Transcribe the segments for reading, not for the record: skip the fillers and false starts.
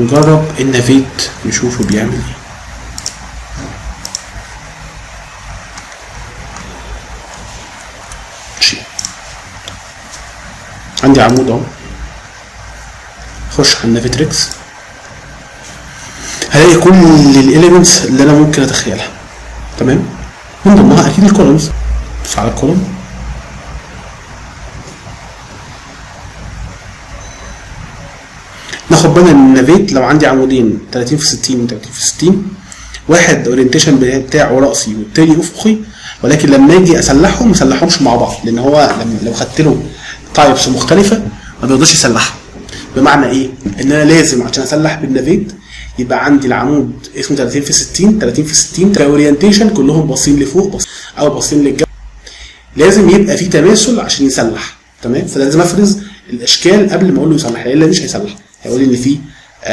نجرب النافيت نشوفه بيعمل ايه. عندي عمود اهو، اخش على النافيتريكس هلاقي كل الاليمنتس اللي انا ممكن اتخيلها. تمام، من ضمنها اكيد الكولومز. بص على الكولوم، ناخد بالنا ان النافيت لو عندي عمودين 30 في 60 و30 في 60، واحد الاورينتيشن بتاعه راسي والتاني افقي، ولكن لما اجي اسلحهم ما اسلحهمش مع بعض، لان هو لو خدت له تايبس مختلفه ما بيقدرش يسلحها. بمعنى ايه؟ ان انا لازم عشان اسلح بالنافيت يبقى عندي العمود اسمه 30 في 60 30 في 60 كاورينتيشن كلهم باصين لفوق او باصين للجنب، لازم يبقى في تماثل عشان يسلح. تمام، فلازم افرز الاشكال قبل ما اقول له يصلح، الا مش هيصلح، هيقول لي ان في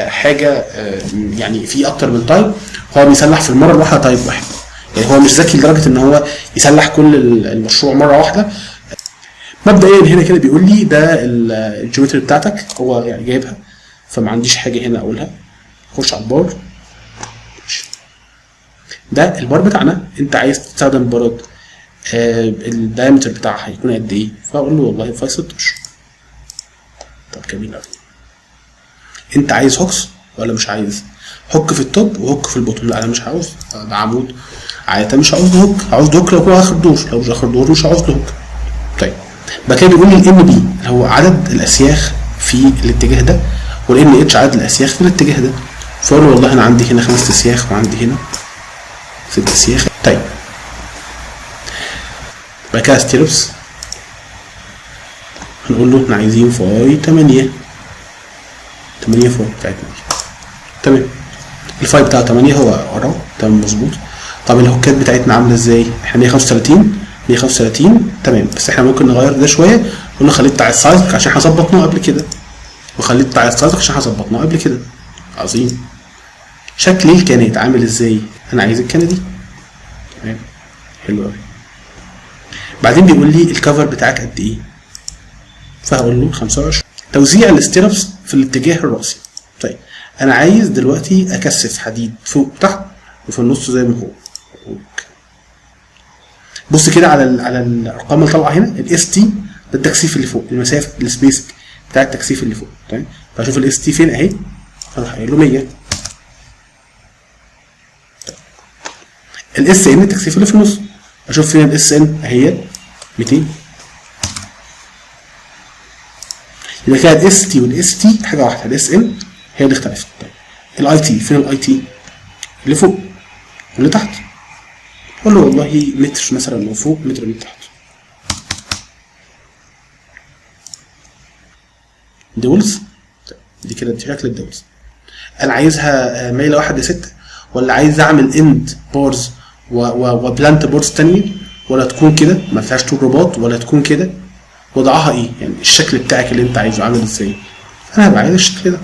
حاجه يعني في اكتر من تايب، هو بيسلح في المره الواحده تايب واحد، يعني هو مش ذكي لدرجه ان هو يسلح كل المشروع مره واحده. مبدئيا هنا كده بيقول لي ده الجيومتري بتاعتك، هو يعني جايبها فما عنديش حاجه هنا اقولها. خش على البار، ده البار بتاعنا، انت عايز تستخدم بارات الدايمتر بتاعها هيكون قد ايه؟ فاقول له والله فاي 16. طب جميل قوي. انت عايز هوكس ولا مش عايز؟ هوك في التوب وهوك في البوتوم. لا انا مش عاوز، ده عمود عادة مش عاوز هوك، عاوز هوك لو هو اخر دور، لو مش اخر دور مش عاوز هوك. طيب بعد كده بيقول لي الام بي اللي هو عدد الاسياخ في الاتجاه ده، والام اتش عدد الاسياخ في الاتجاه ده. فاقول له والله انا عندي هنا 5 اسياخ وعندي هنا 6 اسياخ. طيب بعد كده ستيربس هنقول له احنا عايزين فاي 8 فاي بتاعتنا. تمام، الفاي بتاع 8 هو وراه. تمام مظبوط. طب الهوكات بتاعتنا عامله ازاي؟ احنا 135 تمام، بس احنا ممكن نغير ده شويه، نقول له خليه بتاع السايز عشان احنا ظبطناه قبل كده، وخليه بتاع السايز عشان احنا ظبطناه قبل كده. عظيم. شكل الكانات عامل ازاي؟ انا عايز الكانه دي. تمام حلو قوي. بعدين بيقول لي الكفر بتاعك قد ايه؟ فهقول له 25. توزيع الستيربس في الاتجاه الراسي. طيب انا عايز دلوقتي اكثف حديد فوق وتحت وفي النص زي ما هو. بص كده على الارقام اللي طالعه هنا، الاس تي ده التكثيف اللي فوق، المسافه السبيس بتاع التكثيف اللي فوق. تمام، فاشوف الاس تي فين اهي، اروح قايل له 100. الاس ان التكثيف اللي في النص، اشوف فين الاس ان اهي 200. يبقى كده الاس تي والاس تي حاجه واحده، الاس ان هي اللي اختلفت. طيب الاي تي فين؟ الاي تي اللي فوق واللي تحت. قول له والله متر مثلا من فوق، متر من تحت. دولز دي كده شكل الدولز. انا عايزها مايله 1:6 ولا عايز اعمل اند بارز وبلانت بارز تانية، ولا تكون كده ما فيهاش طول رباط، ولا تكون كده؟ وضعها ايه؟ يعني الشكل بتاعك اللي انت عايزه عامل ازاي؟ انا هبقى عايز الشكل ده.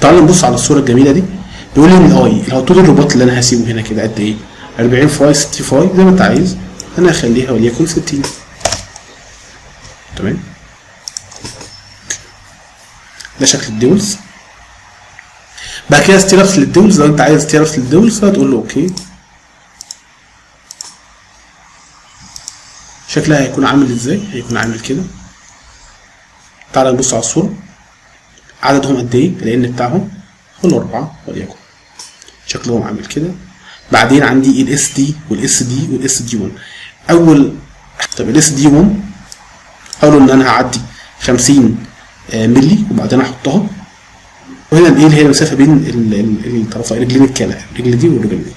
تعالوا نبص على الصوره الجميله دي. بيقول لي ان الاي اللي هو طول الرباط اللي انا هسيبه هنا كده قد ايه؟ 40 فاي 60 فاي زي ما انت عايز. انا هخليها وليكن 60. تمام، ده شكل الدولز. بعد كده ستيربس للدولز، لو انت عايز ستيربس للدولز هتقول له اوكي. شكلها هيكون عامل ازاي؟ هيكون عامل كده. تعالى نبص على الصوره، عددهم قد ايه؟ الان بتاعهم قول 4 وليكن، شكلهم عامل كده. بعدين عندي الاس دي والاس دي والاس دي 1. اول طب الاس دي 1 اقول ان انا هعدي 50 مللي وبعدين احطها، وهنا الايه اللي هي المسافه بين الطرفين رجلين الكلى، الرجل دي والرجل دي.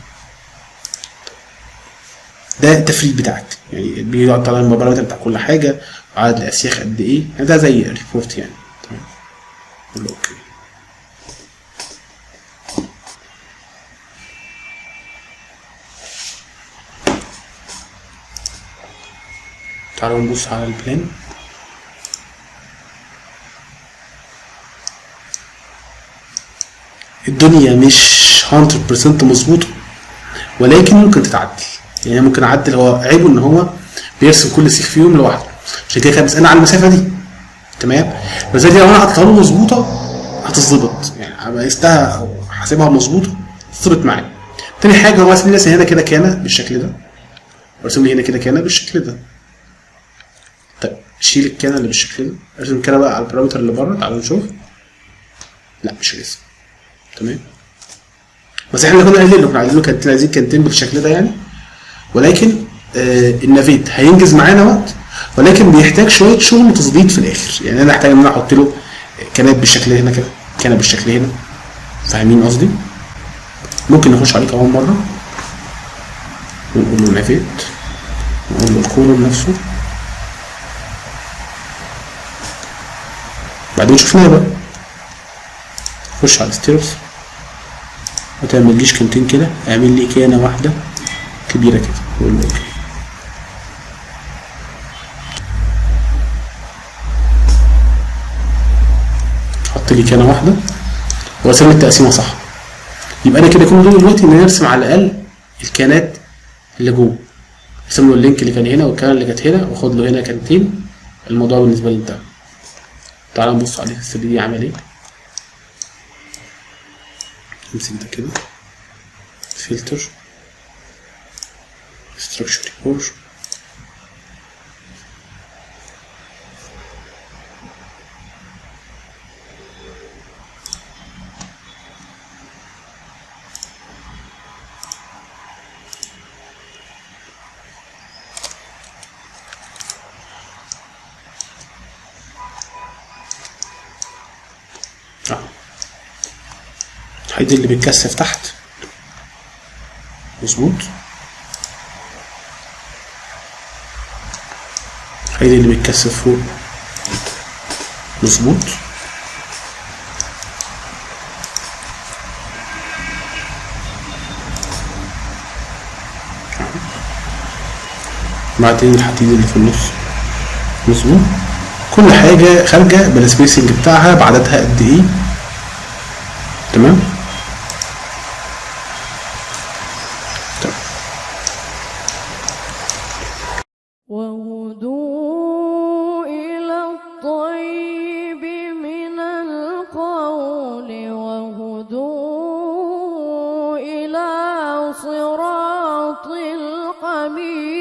ده التفريد بتاعك، يعني بيقعد طالع البارامتر بتاع كل حاجه وعدد الاسياخ قد ايه، يعني ده زي ريبورت يعني. تمام، قول له اوكي. تعالوا نبص على البلان. الدنيا مش 100% مظبوطه، ولكن ممكن تتعدل. يعني ممكن اعدل، هو عيبه ان هو بيرسم كل سيخ فيهم لوحده، عشان كده كان بيسالني على المسافه دي. تمام. فزي دي لو انا حطيتها له مظبوطه هتظبط، يعني انا قستها او حاسبها مظبوطه تظبط معايا. تاني حاجه هو رسم لي هنا كده كان بالشكل ده، ورسم لي هنا كده كان بالشكل ده. طيب شيل الكان اللي بالشكل ده، ارسم كده بقى على البارامتر اللي بره، تعالوا نشوف. لا مش رسم. تمام. بس احنا كنا قايلين له، كنا عايزين كانتين بالشكل ده يعني، ولكن النافيت هينجز معانا وقت، ولكن بيحتاج شويه شغل وتظبيط في الاخر. يعني انا احتاج ان انا احط له كانات بالشكل هنا كده، كانه بالشكل هنا، فاهمين قصدي؟ ممكن نخش عليه كمان مره ونقول له نافيت، نقول له الكولوم نفسه، بعدين شفناه بقى. خش على الستيرز، ما تعمليش كانتين كده، اعمل لي كانه واحده كبيره كده، قول له اوكي. حط لي كانه واحده وارسم التقسيمه صح. يبقى انا كده كل دول دلوقتي ان انا ارسم على الاقل الكانات اللي جوه، ارسم له اللينك اللي كان هنا والكان اللي كانت هنا، واخد له هنا كانتين. الموضوع بالنسبه لي انتهى. تعال نبص عليه 3 دي عمل ايه. امسك ده كده، فلتر، ستراكشر ريبور، هيدي اللي بيتكثف تحت مظبوط، هيدي اللي بيتكثف فوق مظبوط. بعدين الحديد اللي في النص مظبوط. كل حاجة خارجة بالسبيسنج بتاعها بعددها قد ايه. تمام. وهدوا إلى الطيب من القول وهدوا إلى صراط الحميد.